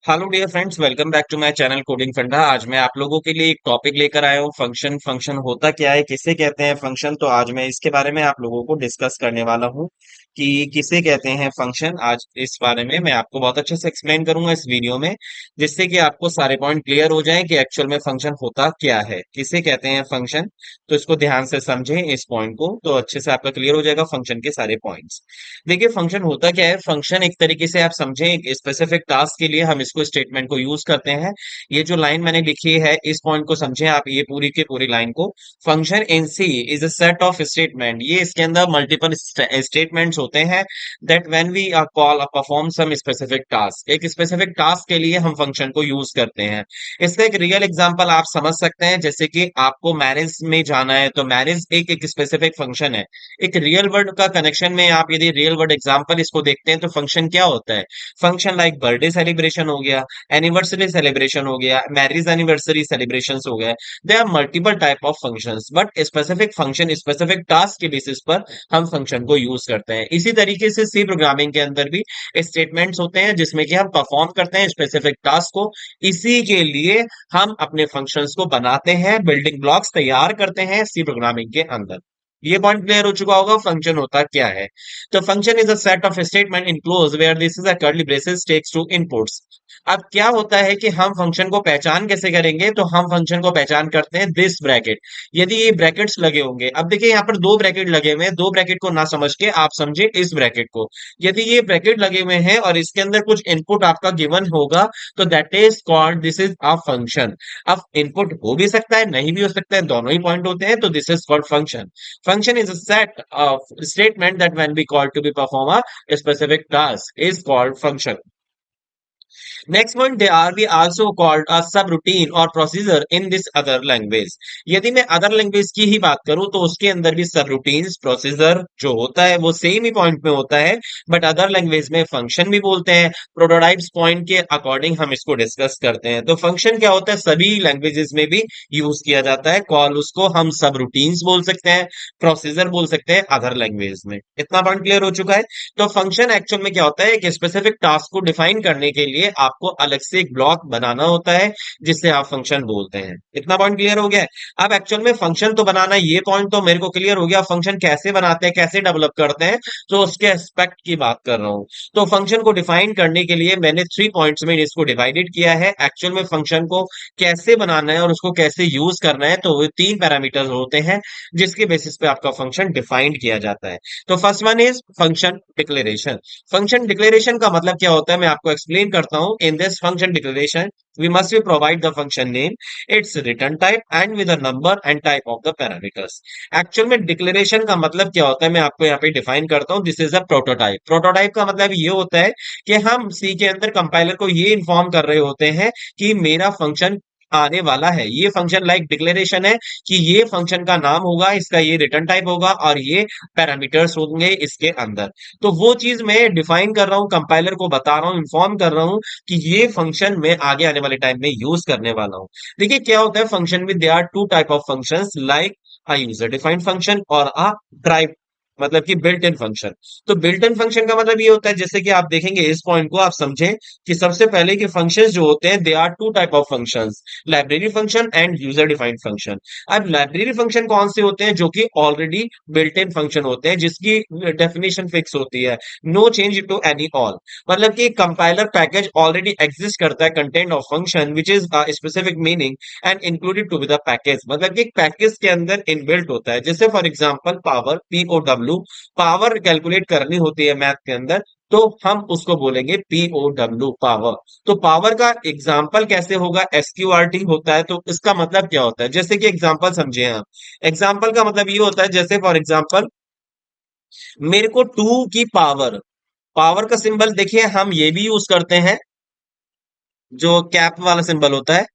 Hello dear friends, welcome back to my channel coding funda. आज मैं आप लोगों के लिए एक टॉपिक लेकर आया हूँ। फंक्शन होता क्या है, किसे कहते हैं फंक्शन। तो आज मैं इसके बारे में आप लोगों को डिस्कस करने वाला हूँ कि किसे कहते हैं फंक्शन। आज इस बारे में मैं आपको बहुत अच्छे से एक्सप्लेन करूंगा इस वीडियो में, जिससे कि आपको सारे पॉइंट क्लियर हो जाएं कि एक्चुअल में फंक्शन होता क्या है, किसे कहते हैं फंक्शन। तो इसको ध्यान से समझें इस पॉइंट को, तो अच्छे से आपका क्लियर हो जाएगा फंक्शन के सारे पॉइंट्स। देखिए फंक्शन होता क्या है। फंक्शन एक तरीके से आप समझें एक स्पेसिफिक टास्क के लिए हम इसको स्टेटमेंट को यूज करते हैं। ये जो लाइन मैंने लिखी है इस पॉइंट को समझें आप, ये पूरी की पूरी लाइन को। Function in C is a set of statement, ये इसके अंदर मल्टीपल स्टेटमेंट्स होते हैं that when we call perform some specific task. एक स्पेसिफिक टास्क के लिए हम फंक्शन को यूज करते हैं। इसका एक रियल एग्जांपल आप समझ सकते हैं, जैसे कि आपको मैरिज में जाना है तो मैरिज एक स्पेसिफिक फंक्शन है। एक रियल वर्ल्ड का कनेक्शन में आप यदि रियल वर्ल्ड एग्जांपल इसको देखते हैं तो फंक्शन क्या होता है। फंक्शन लाइक बर्थडे सेलिब्रेशन हो गया, एनिवर्सरी सेलिब्रेशन हो गया, मैरिज एनिवर्सरी सेलिब्रेशंस हो गया। They are multiple type of functions, but specific function specific task के बेसिस पर हम फंक्शन को यूज करते हैं। इसी तरीके से सी प्रोग्रामिंग के अंदर भी स्टेटमेंट्स होते हैं जिसमें कि हम परफॉर्म करते हैं स्पेसिफिक टास्क को। इसी के लिए हम अपने फंक्शंस को बनाते हैं, बिल्डिंग ब्लॉक्स तैयार करते हैं सी प्रोग्रामिंग के अंदर। ये पॉइंट क्लियर हो चुका होगा फंक्शन होता क्या है। तो function is a set of statement enclose where this is a curly braces takes two inputs. अब क्या होता है कि हम फंक्शन को पहचान कैसे करेंगे, तो हम फंक्शन को पहचान करते हैं दिस ब्रैकेट। यदि ये ब्रैकेट्स लगे होंगे, अब देखिए यहाँ पर दो ब्रैकेट लगे हुए हैं, दो ब्रैकेट को ना समझ के आप समझे इस ब्रैकेट को। यदि ये ब्रैकेट लगे हुए हैं और इसके अंदर कुछ इनपुट आपका गिवन होगा, तो that is called this is a function. अब इनपुट हो भी सकता है, नहीं भी हो सकता है, दोनों ही पॉइंट होते हैं, तो this is called function. Function is a set of statement that when we call to be perform a specific task is called function. Next one, they are we also called a subroutine or procedure in this other language. यदि मैं other language की ही बात करूं तो उसके अंदर भी सब रूटीन्स प्रोसीजर जो होता है वो सेम ही पॉइंट में होता है, बट अदर लैंग्वेज में फंक्शन भी बोलते हैं। प्रोटोटाइप्स पॉइंट के अकॉर्डिंग हम इसको डिस्कस करते हैं। तो फंक्शन क्या होता है, सभी लैंग्वेजेस में भी यूज किया जाता है। कॉल उसको हम सब रूटीन्स बोल सकते हैं, प्रोसीजर बोल सकते हैं अदर लैंग्वेज में। इतना पॉइंट क्लियर हो चुका है। तो फंक्शन एक्चुअल में क्या होता है, एक स्पेसिफिक टास्क को डिफाइन करने के लिए आपको अलग से एक ब्लॉक बनाना होता है जिससे आप फंक्शन बोलते हैं। इतना पॉइंट क्लियर हो गया है। अब एक्चुअल में फंक्शन तो बनाना, ये पॉइंट तो मेरे को क्लियर हो गया। फंक्शन कैसे बनाते हैं, कैसे डेवलप करते हैं, तो उसके एस्पेक्ट की बात कर रहा हूं। तो फंक्शन को डिफाइन करने के लिए मैंने 3 पॉइंट्स में इसको डिवाइडेड किया है। एक्चुअल में फंक्शन को कैसे बनाना है और उसको कैसे यूज करना है, तो वो 3 पैरामीटर्स होते हैं जिसके बेसिस पे आपका फंक्शन डिफाइंड किया जाता है। तो first one is function declaration. Function declaration का मतलब क्या होता है मैं आपको एक्सप्लेन करता हूं। In this function declaration we must be provide the function name, its return type and with a number and type of the parameters. Actual में डिक्लेरेशन का मतलब क्या होता है मैं आपको यहाँ पे डिफाइन करता हूँ। This is a prototype. Prototype का मतलब ये होता है कि हम सी के अंदर कंपाइलर को ये इन्फॉर्म कर रहे होते हैं कि मेरा फंक्शन आने वाला है। ये फंक्शन लाइक डिक्लेरेशन है कि ये फंक्शन का नाम होगा, इसका ये रिटर्न टाइप होगा और ये पैरामीटर्स होंगे इसके अंदर। तो वो चीज मैं डिफाइन कर रहा हूं, कंपाइलर को बता रहा हूं, इन्फॉर्म कर रहा हूं कि ये फंक्शन मैं आगे आने वाले टाइम में यूज करने वाला हूं। देखिए क्या होता है फंक्शन में, they are two type of functions like a user defined function और अ ड्राइव, मतलब कि बिल्ट इन फंक्शन। तो बिल्ट इन फंक्शन का मतलब ये होता है, जैसे कि आप देखेंगे इस पॉइंट को आप समझें कि सबसे पहले के फंक्शंस जो होते हैं they are two type of functions, library function and user defined function. अब लाइब्रेरी फंक्शन कौन से होते हैं, जो कि ऑलरेडी बिल्ट इन फंक्शन होते हैं जिसकी डेफिनेशन फिक्स होती है, no change to any all. मतलब कि कंपाइलर पैकेज ऑलरेडी एग्जिस्ट करता है, content of function which is specific meaning and included to with the package. मतलब कि पैकेज के अंदर इनबिल्ट होता है। जैसे for example power, POW, power calculate करनी होती है मैथ के अंदर, तो हम उसको बोलेंगे POW पावर। तो पावर का एग्जाम्पल कैसे होगा, SQRT होता है। तो इसका मतलब क्या होता है, जैसे कि एग्जाम्पल समझे आप। एग्जाम्पल का मतलब ये होता है, जैसे फॉर एग्जाम्पल मेरे को 2 की पावर, पावर का सिंबल देखिए हम ये भी यूज करते हैं, जो कैप वाला सिंबल होता है,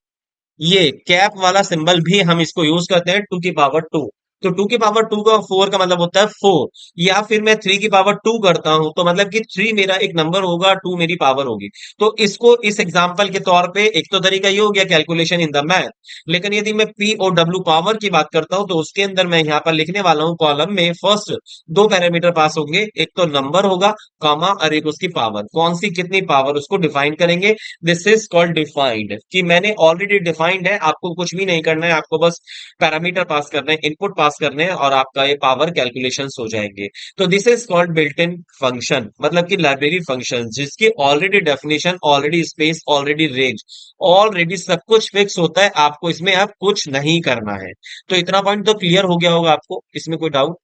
ये कैप वाला सिंबल भी हम इसको यूज करते हैं 2 की पावर 2। तो 2 की पावर 2 का 4 का मतलब होता है 4। या फिर मैं 3 की पावर 2 करता हूं तो मतलब कि 3 मेरा एक नंबर होगा, 2 मेरी पावर होगी। तो इसको इस एग्जांपल के तौर पे एक तो तरीका ये हो गया कैलकुलेशन इन द मैथ। लेकिन यदि मैं पी और डब्ल्यू पावर की बात करता हूं तो उसके अंदर मैं यहाँ पर लिखने वाला हूं कॉलम में फर्स्ट दो पैरामीटर पास होंगे, एक तो नंबर होगा कॉमा और एक उसकी पावर, कौन सी कितनी पावर उसको डिफाइन करेंगे। दिस इज कॉल्ड डिफाइंड, कि मैंने ऑलरेडी डिफाइंड है, आपको कुछ भी नहीं करना है, आपको बस पैरामीटर पास करने हैं, इनपुट पास करने हैं और आपका ये पावर कैलकुलेशंस हो जाएंगे। तो this is called built in function, मतलब कि लाइब्रेरी फंक्शन जिसकी already definition, already space, already range, already सब कुछ फिक्स होता है, आपको इसमें अब कुछ नहीं करना है। तो इतना पॉइंट तो क्लियर हो गया होगा आपको, इसमें कोई डाउट?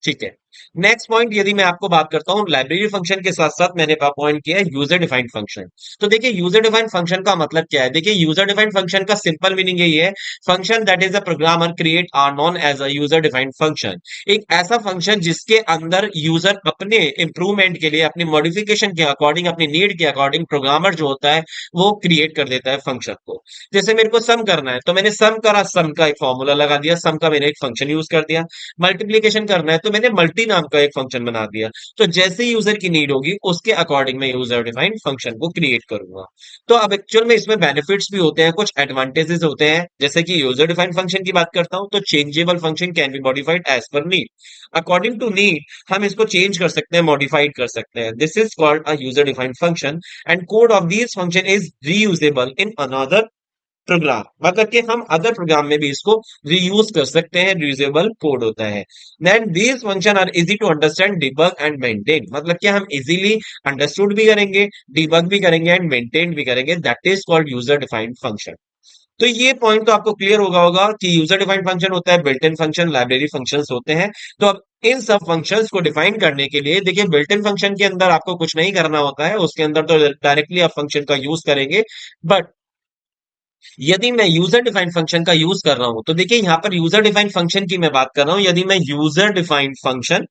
ठीक है। नेक्स्ट पॉइंट यदि मैं आपको बात करता हूं लाइब्रेरी फंक्शन के साथ साथ मैंने पॉइंट किया है यूजर डिफाइंड फंक्शन। तो देखिए यूजर डिफाइंड फंक्शन का मतलब क्या है, देखिए यूजर डिफाइंड फंक्शन का सिंपल मीनिंग यही है, function that is a programmer create are known as a user defined function. एक ऐसा फंक्शन जिसके अंदर यूजर अपने इंप्रूवमेंट के लिए, अपनी मॉडिफिकेशन के अकॉर्डिंग, अपनी नीड के अकॉर्डिंग प्रोग्रामर जो होता है वो क्रिएट कर देता है फंक्शन को। जैसे मेरे को सम करना है तो मैंने सम करा, सम का एक फॉर्मूला लगा दिया, सम का मैंने एक फंक्शन यूज कर दिया। मल्टीप्लीकेशन करना है तो मैंने मल्टी नाम का एक फंक्शन बना दिया। तो जैसे ही यूजर की नीड होगी उसके अकॉर्डिंग मैं यूजर डिफाइंड फंक्शन को क्रिएट करूंगा। तो अब एक्चुअल में इसमें बेनिफिट्स भी होते हैं, कुछ एडवांटेजेस होते हैं। जैसे कि यूजर डिफाइंड फंक्शन की बात करता हूं तो changeable function can be modified as per need. According to need हम इसको चेंज कर सकते हैं, मॉडिफाइड कर सकते हैं। This is called a user defined function and code of this function is reusable in another program, मतलब कि हम अदर प्रोग्राम में भी इसको रीयूज कर सकते हैं, रीयूजेबल कोड होता है। Then these function are easy to understand, debug and maintain, मतलब कि हम इजीली अंडरस्टूड भी करेंगे, डिबग भी करेंगे एंड मेंटेन भी करेंगे। That is called user defined function. तो ये पॉइंट तो आपको क्लियर होगा कि यूजर डिफाइंड फंक्शन होता है, built in function, library functions होते हैं। तो अब इन सब फंक्शंस को डिफाइन करने के लिए देखिए बिल्ट इन फंक्शन के अंदर आपको कुछ नहीं करना होता है, उसके अंदर तो डायरेक्टली आप फंक्शन का यूज करेंगे। बट यदि मैं यूजर डिफाइंड फंक्शन का यूज कर रहा हूं तो देखिए यहां पर यूजर डिफाइंड फंक्शन की मैं बात कर रहा हूं, यदि मैं यूजर डिफाइंड फंक्शन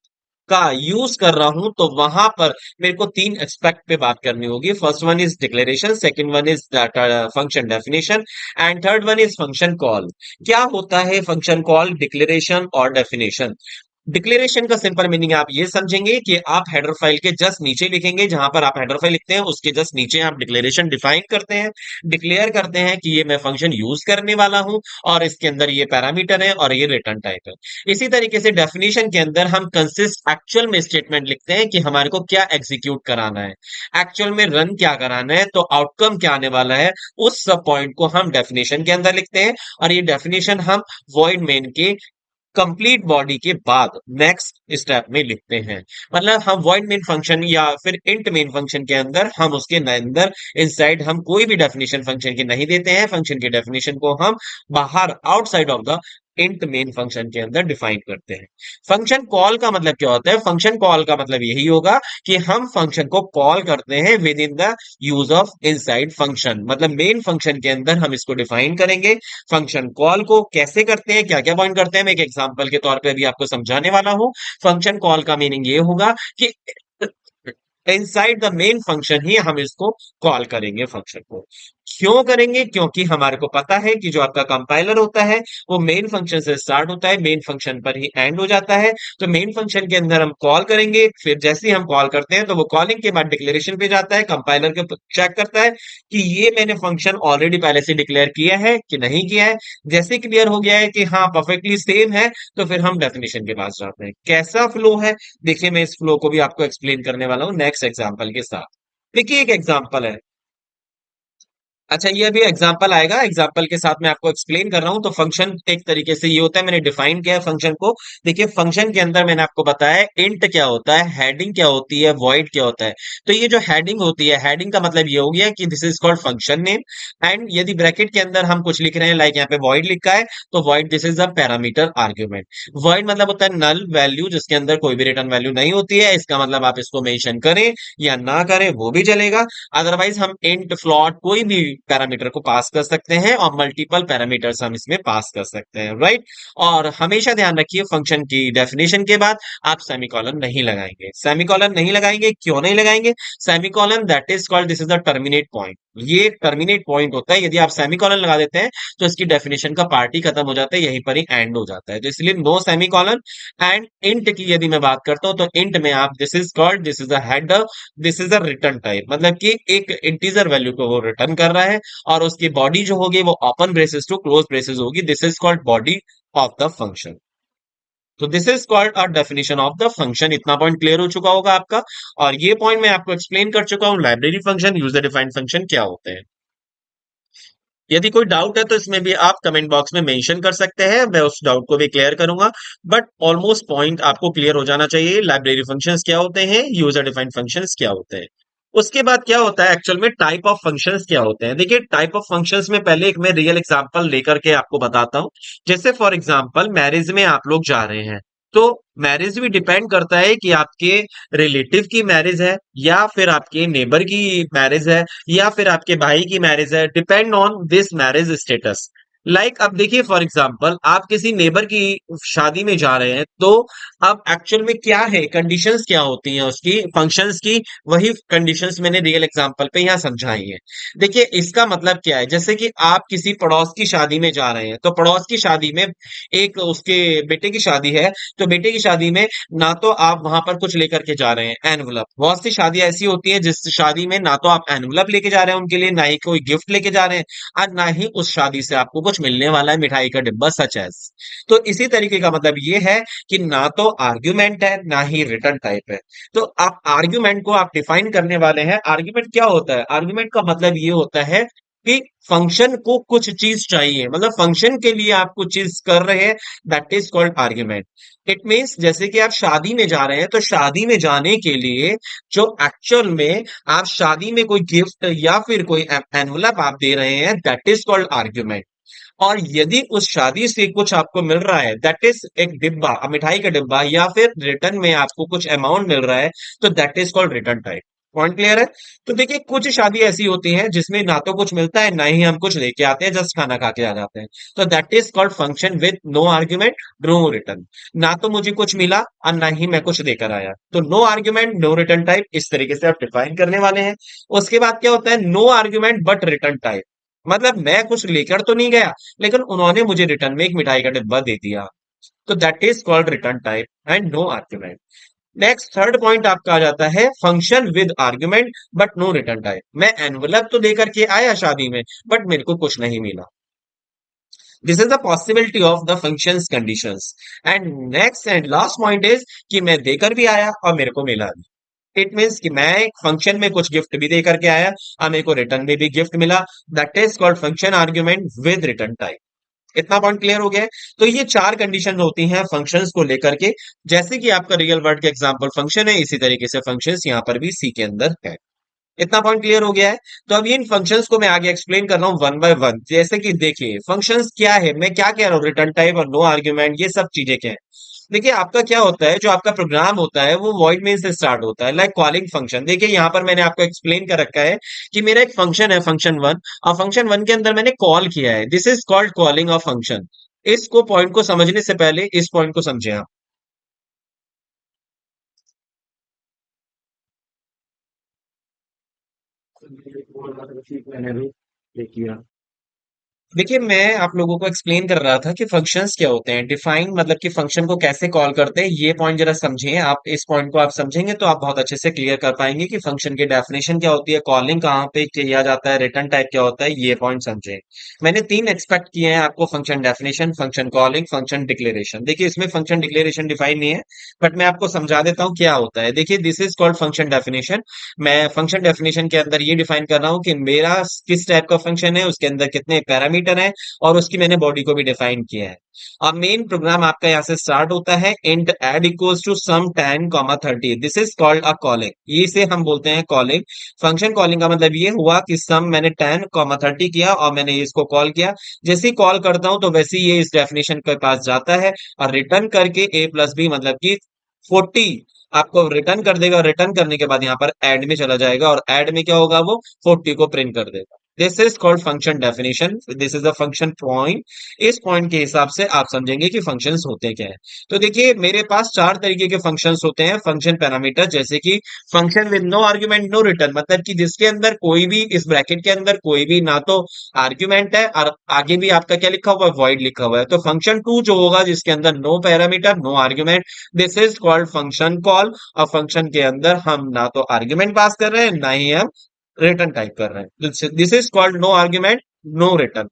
का यूज कर रहा हूं तो वहां पर मेरे को तीन एस्पेक्ट पे बात करनी होगी। First one is declaration, second one is function definition and third one is function call. क्या होता है फंक्शन कॉल, डिक्लेरेशन और डेफिनेशन? डिक्लेरेशन का सिंपल मीनिंग आप ये समझेंगे कि आप हेडर फाइल के जस्ट नीचे लिखेंगे, जहां पर आप हेडर फाइल लिखते हैं उसके जस्ट नीचे आप डिक्लेरेशन डिफाइन करते हैं, डिक्लेयर करते हैं कि ये मैं फंक्शन यूज करने वाला हूं और इसके अंदर ये पैरामीटर है और ये रिटर्न टाइप है। इसी तरीके से डेफिनेशन के अंदर हम कंसिस्ट एक्चुअल में स्टेटमेंट लिखते हैं कि हमारे को क्या एग्जीक्यूट कराना है, एक्चुअल में रन क्या कराना है, तो आउटकम क्या आने वाला है, उस सब पॉइंट को हम डेफिनेशन के अंदर लिखते हैं। और ये डेफिनेशन हम वॉइड मेन के कंप्लीट बॉडी के बाद नेक्स्ट स्टेप में लिखते हैं। मतलब हम वॉइड मेन फंक्शन या फिर इंट मेन फंक्शन के अंदर हम उसके अंदर इनसाइड हम कोई भी डेफिनेशन फंक्शन की नहीं देते हैं, फंक्शन की डेफिनेशन को हम बाहर outside of the int main function के अंदर डिफाइन करते हैं। फंक्शन कॉल का मतलब क्या होता है? फंक्शन कॉल का मतलब यही होगा कि हम फंक्शन को कॉल करते हैं with in the use of inside function, मतलब मेन फंक्शन के अंदर हम इसको डिफाइन करेंगे। फंक्शन कॉल को कैसे करते हैं, क्या क्या पॉइंट करते हैं, मैं एक एग्जांपल के तौर पे अभी आपको समझाने वाला हूं। फंक्शन कॉल का मीनिंग ये होगा कि इनसाइड द मेन फंक्शन ही हम इसको कॉल करेंगे फंक्शन को। क्यों करेंगे? क्योंकि हमारे को पता है कि जो आपका कंपाइलर होता है वो मेन फंक्शन से स्टार्ट होता है, मेन फंक्शन पर ही एंड हो जाता है। तो मेन फंक्शन के अंदर हम कॉल करेंगे, फिर जैसे ही हम कॉल करते हैं तो वो कॉलिंग के बाद डिक्लेरेशन पे जाता है, कंपाइलर के चेक करता है कि ये मैंने फंक्शन ऑलरेडी पहले से डिक्लेयर किया है कि नहीं किया है। जैसे क्लियर हो गया है कि हाँ परफेक्टली सेम है, तो फिर हम डेफिनेशन के पास जाते हैं। कैसा फ्लो है देखिए, मैं इस फ्लो को भी आपको एक्सप्लेन करने वाला हूँ नेक्स्ट एग्जांपल के साथ। देखिए एक एग्जांपल है, अच्छा ये अभी एग्जांपल आएगा, एग्जांपल के साथ मैं आपको एक्सप्लेन कर रहा हूं। तो फंक्शन एक तरीके से ये होता है, मैंने डिफाइन किया है फंक्शन को। देखिए फंक्शन के अंदर मैंने आपको बताया इंट क्या होता है, हेडिंग क्या होती है, वॉइड क्या होता है। तो ये जो हेडिंग होती है, हेडिंग का मतलब ये हो गया कि this is called function name. And यदि ब्रैकेट के अंदर हम कुछ लिख रहे हैं, लाइक यहाँ पे वॉइड लिखा है, तो void this is a parameter argument. Void मतलब होता है नल वैल्यू, जिसके अंदर कोई भी रिटर्न वैल्यू नहीं होती है। इसका मतलब आप इसको मेंशन करें या ना करें वो भी चलेगा। अदरवाइज हम इंट, फ्लॉट, कोई भी पैरामीटर को पास कर सकते हैं और मल्टीपल पैरामीटर्स हम इसमें पास कर सकते हैं, राइट। और हमेशा ध्यान रखिए फंक्शन की डेफिनेशन के बाद आप सेमीकोलन नहीं लगाएंगे। सेमीकोलन नहीं लगाएंगे, क्यों नहीं लगाएंगे? Semicolon that is called, this is the terminate point. ये टर्मिनेट पॉइंट होता है, यदि आप सेमीकोलन लगा देते हैं तो इसकी डेफिनेशन का पार्ट ही खत्म हो जाता है, यहीं पर ही एंड हो जाता है। तो इसलिए नो सेमीकोलन। एंड इंट की यदि मैं बात करता हूं तो इंट में आप, this is called, this is a header, this is a return type, मतलब कि एक इंटीजर वैल्यू को वो रिटर्न कर रहा है और उसकी बॉडी जो होगी वो open braces to close braces होगी। This is called body of the function. तो this is called a definition of the function. इतना पॉइंट क्लियर हो चुका होगा आपका। और ये पॉइंट मैं आपको एक्सप्लेन कर चुका हूं, library function, user defined function क्या होते हैं। यदि कोई डाउट है तो इसमें भी आप कमेंट बॉक्स में मेंशन कर सकते हैं, मैं उस डाउट को भी क्लियर करूंगा। बट ऑलमोस्ट पॉइंट आपको क्लियर हो जाना चाहिए, लाइब्रेरी फंक्शंस क्या होते हैं, यूजर डिफाइंड फंक्शंस क्या होते हैं। उसके बाद क्या होता है एक्चुअल में, टाइप ऑफ फंक्शंस क्या होते हैं। देखिए टाइप ऑफ फंक्शंस में पहले एक मैं रियल एग्जांपल लेकर के आपको बताता हूं। जैसे फॉर एग्जांपल मैरिज में आप लोग जा रहे हैं, तो मैरिज भी डिपेंड करता है कि आपके रिलेटिव की मैरिज है या फिर आपके नेबर की मैरिज है या फिर आपके भाई की मैरिज है, depend on this marriage status. Like अब देखिए फॉर एग्जांपल आप किसी नेबर की शादी में जा रहे हैं, तो अब एक्चुअल में क्या है, कंडीशंस क्या होती हैं उसकी, फंक्शंस की, वही कंडीशंस मैंने रियल एग्जांपल पे यहाँ समझाई है। देखिए इसका मतलब क्या है, जैसे कि आप किसी पड़ोस की शादी में जा रहे हैं, तो पड़ोस की शादी में एक उसके बेटे की शादी है, तो बेटे की शादी में ना तो आप वहां पर कुछ लेकर के जा रहे हैं एनवलप, बहुत सी शादियां ऐसी होती है जिस शादी में ना तो आप एनवलप लेके जा रहे हैं उनके लिए, ना ही कोई गिफ्ट लेके जा रहे हैं, और ना ही उस शादी से आपको कुछ मिलने वाला है मिठाई का डिब्बा, सच एज। तो इसी तरीके का मतलब ये है कि ना तो आर्ग्यूमेंट है ना ही रिटर्न टाइप है। तो आप आर्ग्यूमेंट को आप डिफाइन करने वाले हैं। आर्ग्यूमेंट क्या होता है? आर्ग्यूमेंट का मतलब ये होता है कि फंक्शन को कुछ चीज चाहिए, मतलब फंक्शन के लिए आप कुछ चीज कर रहे हैं, that is called argument. It means जैसे कि आप शादी में जा रहे हैं, तो शादी में जाने के लिए जो एक्चुअल में आप शादी में कोई गिफ्ट या फिर कोई एनवलप आप दे रहे हैं, दैट इज कॉल्ड आर्ग्यूमेंट। और यदि उस शादी से कुछ आपको मिल रहा है, दैट इज एक डिब्बा, मिठाई का डिब्बा, या फिर रिटर्न में आपको कुछ अमाउंट मिल रहा है, तो that is called return type. Point clear है? तो देखिए कुछ शादी ऐसी होती है जिसमें ना तो कुछ मिलता है ना ही हम कुछ लेके आते हैं, जस्ट खाना खा के आ जाते हैं, तो that is called function with no argument, no return. ना तो मुझे कुछ मिला और ना ही मैं कुछ लेकर आया, तो no argument no return type, इस तरीके से आप डिफाइन करने वाले हैं। उसके बाद क्या होता है, no argument but return type, मतलब मैं कुछ लेकर तो नहीं गया लेकिन उन्होंने मुझे रिटर्न में एक मिठाई का डिब्बा दे दिया, तो that is called return type and no argument. Next third point आपका आ जाता है function with argument but no return type. मैं एनवलप तो देकर के आया शादी में, बट मेरे को कुछ नहीं मिला। This is the possibility of the functions conditions. And next and last point is कि मैं देकर भी आया और मेरे को मिला भी। इट मीन्स कि मैं एक फंक्शन में कुछ गिफ्ट भी दे करके आया और मेरे को रिटर्न में भी गिफ्ट मिला, that is called function argument with return type. इतना पॉइंट क्लियर हो गया है? तो ये चार कंडीशन होती हैं फंक्शंस को लेकर के। जैसे कि आपका रियल वर्ल्ड का एग्जांपल फंक्शन है, इसी तरीके से फंक्शंस यहाँ पर भी सी के अंदर है। इतना पॉइंट क्लियर हो गया है? तो अब इन फंक्शंस को मैं आगे एक्सप्लेन कर रहा हूं वन बाय वन। जैसे कि देखिए फंक्शंस क्या है, मैं क्या कह रहा हूँ, रिटर्न टाइप और नो आर्ग्यूमेंट, ये सब चीजें क्या है। देखिए आपका क्या होता है, जो आपका प्रोग्राम होता है वो वॉइड मेन से स्टार्ट होता है, लाइक कॉलिंग फंक्शन। देखिए यहाँ पर मैंने आपको एक्सप्लेन कर रखा है कि मेरा एक फंक्शन है फंक्शन वन, और फंक्शन वन के अंदर मैंने कॉल किया है, this is called calling of function. इसको पॉइंट को समझने से पहले इस पॉइंट को समझे आप। देखिए मैं आप लोगों को एक्सप्लेन कर रहा था कि फंक्शंस क्या होते हैं, डिफाइन मतलब कि फंक्शन को कैसे कॉल करते हैं, ये पॉइंट जरा समझिए आप। इस पॉइंट को आप समझेंगे तो आप बहुत अच्छे से क्लियर कर पाएंगे कि फंक्शन की डेफिनेशन क्या होती है, कॉलिंग कहाँ पे किया जाता है, रिटर्न टाइप क्या होता है, ये पॉइंट समझे। मैंने तीन एक्सपेक्ट किए हैं आपको, function definition, function calling, function declaration. देखिए इसमें फंक्शन डिक्लेरेशन डिफाइन नहीं है, बट मैं आपको समझा देता हूँ क्या होता है। देखिए this is called function definition. मैं फंक्शन डेफिनेशन के अंदर ये डिफाइन कर रहा हूँ कि मेरा किस टाइप का फंक्शन है, उसके अंदर कितने पैरामीटर हैं, और उसकी मैंने बॉडी को भी डिफाइन किया है। अब मेन प्रोग्राम आपका यहाँ से स्टार्ट होता है, int add equals to sum 10 30, this is called a calling, ये से हम बोलते हैं कॉलिंग। फंक्शन कॉलिंग का मतलब ये हुआ कि सम मैंने 10 30 किया और मैंने इसको कॉल किया। जैसे ही कॉल करता हूं तो वैसे ही ये इस डेफिनेशन के पास जाता है और रिटर्न करके a प्लस बी मतलब कि 40 आपको रिटर्न कर देगा, और रिटर्न करने के बाद यहाँ पर ऐड में चला जाएगा और ऐड में क्या होगा, वो 40 को प्रिंट कर देगा। This is called function definition, this is a function point. इस पॉइंट के हिसाब से आप समझेंगे कि फंक्शंस होते क्या है। तो देखिए मेरे पास चार तरीके के फंक्शंस होते हैं फंक्शन पैरामीटर, जैसे कि function with no argument no return, मतलब कि जिसके अंदर कोई भी, इस ब्रैकेट के अंदर कोई भी ना तो आर्ग्यूमेंट है और आगे भी आपका क्या लिखा हुआ है, वॉइड लिखा हुआ है। तो फंक्शन टू जो होगा जिसके अंदर no parameter no argument, this is called function call. और फंक्शन के अंदर हम ना तो आर्ग्यूमेंट पास कर रहे हैं ना ही हम रिटर्न टाइप कर रहे हैं, this is called no argument no return.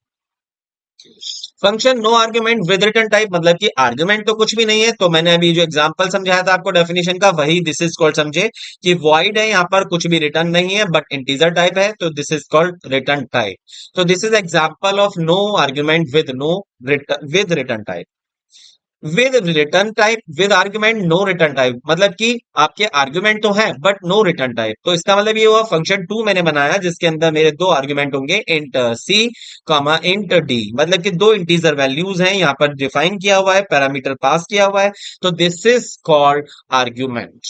Function no argument with return type, मतलब कि आर्ग्यूमेंट तो कुछ भी नहीं है, तो मैंने अभी जो एग्जांपल समझाया था आपको डेफिनेशन का, वही दिस इज कॉल्ड, समझे कि वॉइड है, यहाँ पर कुछ भी रिटर्न नहीं है बट इंटीजर टाइप है, तो this is called return type. तो this is example of no argument with no return, with return type. With return type with argument no return type, मतलब कि आपके आर्ग्यूमेंट तो है बट नो रिटर्न टाइप। तो इसका मतलब ये हुआ फंक्शन टू मैंने बनाया जिसके अंदर मेरे दो आर्ग्यूमेंट होंगे, int C comma int D, मतलब कि दो इंटीजर वैल्यूज हैं यहाँ पर डिफाइन किया हुआ है, पैरामीटर पास किया हुआ है, तो this is called argument.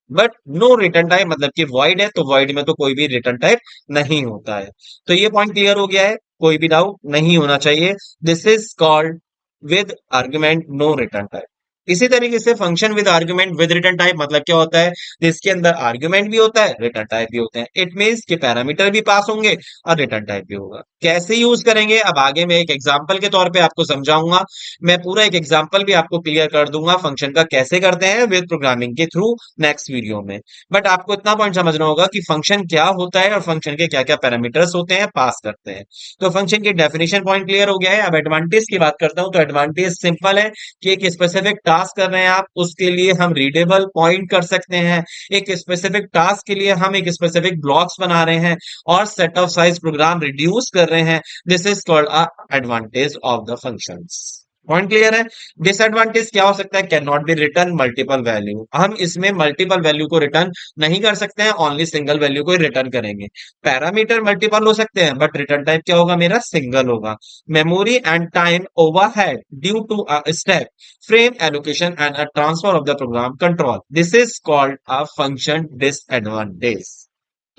But no return type, मतलब कि वॉइड है, तो वॉइड में तो कोई भी रिटर्न टाइप नहीं होता है। तो ये पॉइंट क्लियर हो गया है, कोई भी डाउट नहीं होना चाहिए। This is called with argument no return type. इसी तरीके से function with argument with return type मतलब क्या होता है, जिसके अंदर आर्गुमेंट भी होता है रिटर्न टाइप भी होते हैं। इट मीन्स कि पैरामीटर भी पास होंगे और रिटर्न टाइप भी होगा। कैसे यूज करेंगे अब आगे मैं एक एग्जांपल के तौर पे आपको समझाऊंगा। मैं पूरा एक एग्जांपल भी आपको क्लियर कर दूंगा फंक्शन का कैसे करते हैं विद प्रोग्रामिंग के थ्रू नेक्स्ट वीडियो में। बट आपको इतना पॉइंट समझना होगा कि फंक्शन क्या होता है और फंक्शन के क्या क्या पैरामीटर्स होते हैं, पास करते हैं। तो फंक्शन की डेफिनेशन पॉइंट क्लियर हो गया है। अब एडवांटेज की बात करता हूं, तो एडवांटेज सिंपल है कि एक स्पेसिफिक टास्क कर रहे हैं आप, उसके लिए हम रीडेबल पॉइंट कर सकते हैं। एक स्पेसिफिक टास्क के लिए हम एक स्पेसिफिक ब्लॉक्स बना रहे हैं और set of size program reduce कर रहे हैं। This is called a advantage of the functions. Point clear है। डिसएडवांटेज क्या हो सकता है, can not be return multiple value, हम इसमें मल्टीपल वैल्यू को रिटर्न नहीं कर सकते हैं, ओनली सिंगल वैल्यू को ही रिटर्न करेंगे। पैरामीटर मल्टीपल हो सकते हैं बट रिटर्न टाइप क्या होगा, मेरा सिंगल होगा। Memory and time overhead due to a step frame allocation and a transfer of the program control, this is called a function disadvantage.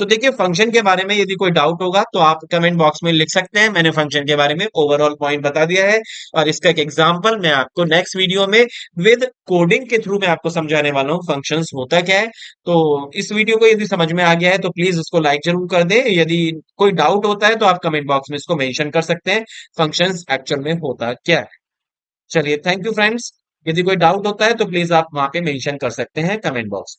तो देखिए फंक्शन के बारे में यदि कोई डाउट होगा तो आप कमेंट बॉक्स में लिख सकते हैं। मैंने फंक्शन के बारे में ओवरऑल पॉइंट बता दिया है और इसका एक एग्जांपल मैं आपको नेक्स्ट वीडियो में विद कोडिंग के थ्रू मैं आपको समझाने वाला हूँ फंक्शंस होता क्या है। तो इस वीडियो को यदि समझ में आ गया है तो प्लीज उसको लाइक जरूर कर दे। यदि कोई डाउट होता है तो आप कमेंट बॉक्स में इसको मेंशन कर सकते हैं, फंक्शंस एक्चुअल में होता क्या है। चलिए थैंक यू फ्रेंड्स। यदि कोई डाउट होता है तो प्लीज आप वहां पे मेंशन कर सकते हैं कमेंट बॉक्स।